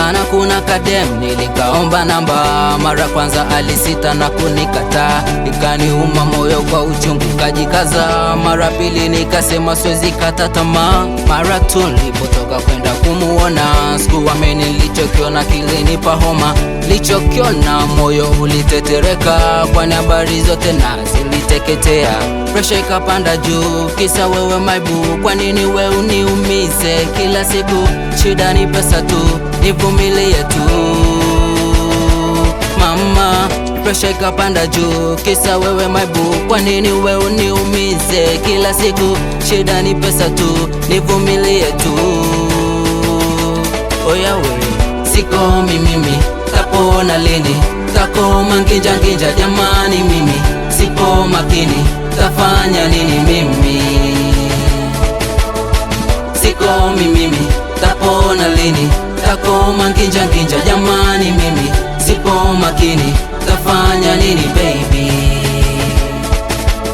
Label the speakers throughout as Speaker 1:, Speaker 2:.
Speaker 1: Mana kuna kadem nilikaomba namba, mara kwanza alisita na kunikataa, ikaniuma moyo kwa uchungu kajikaza. Mara pili nikasema siwezi kata tamaa, mara tu nilipotoka kwenda kumuona, sikuamini nilichokiona, kilinipa homa. Nilichokiona moyo ulitetereka, kwani habari zote na ziliteketea. Pressure ikapanda juu, kisa wewe my boo. Kwa nini we uniumize kila siku? Shida ni pesa tu, nivumilie tu mama. Pressure ikapanda juu, kisa wewe my boo. Kwa nini we uniumize kila siku? Shida ni pesa tu, nivumilie tu. Oya we, sikomi mimi, tapona lini? Takoma nginja nginja jamani, mimi sipo makini, tafanya nini mimi? Sikomi mimi, tapona lini? Takoma nginja nginja jamani, mimi sipo makini, tafanya nini baby?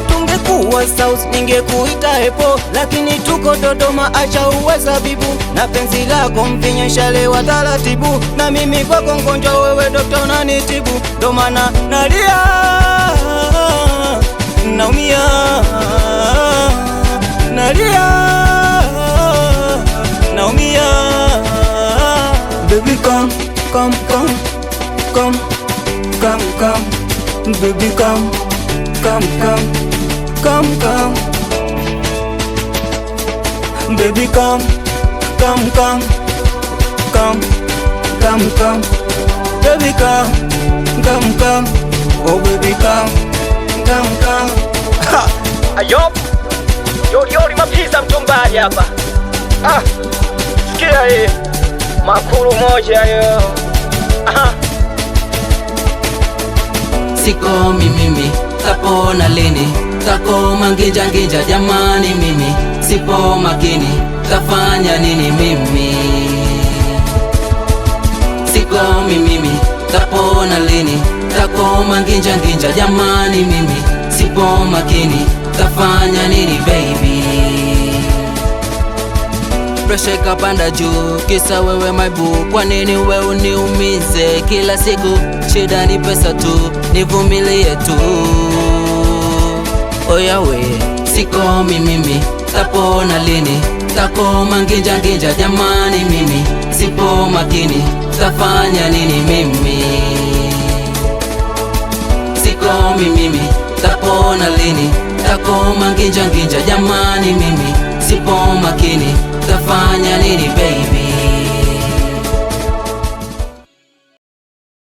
Speaker 2: Tungekuwa South ningekuita Epo, lakini tuko Dodoma, acha uweza bibu. Na penzi lako mvinyeshalewa taratibu, na mimi kwako mgonjwa, wewe dokta unanitibu. Ndo maana nalia, naumia, nalia, naumia. Baby come, come, come, come, come, come. Baby come, come, come, come, come. Baby come, come, come, come, come, come. Baby come, come, come. Oh baby come, come, come.
Speaker 3: Ha! Ayop! Yori mapiza mtombali hapa. Sikia hii. Makuru moja yo.
Speaker 1: Sikomi mimi, tapona lini? Takoma nginja nginja jamani, mimi sipo makini, tafanya nini mimi? Sikomi mimi, tapona lini? Takoma nginja nginja jamani, mimi sipo makini, tafanya nini baby? Pressure ikapanda juu, kisa wewe my boo. Kwa nini we uniumize kila siku? Shida ni pesa tu, nivumilie tu. Oya we, sikomi mimi, tapona lini? Takoma nginja nginja jamani, mimi sipo makini, tafanya nini mimi? Sikomi mimi, tapona lini? Takoma nginja nginja jamani, mimi sipo makini, tafanya nini baby?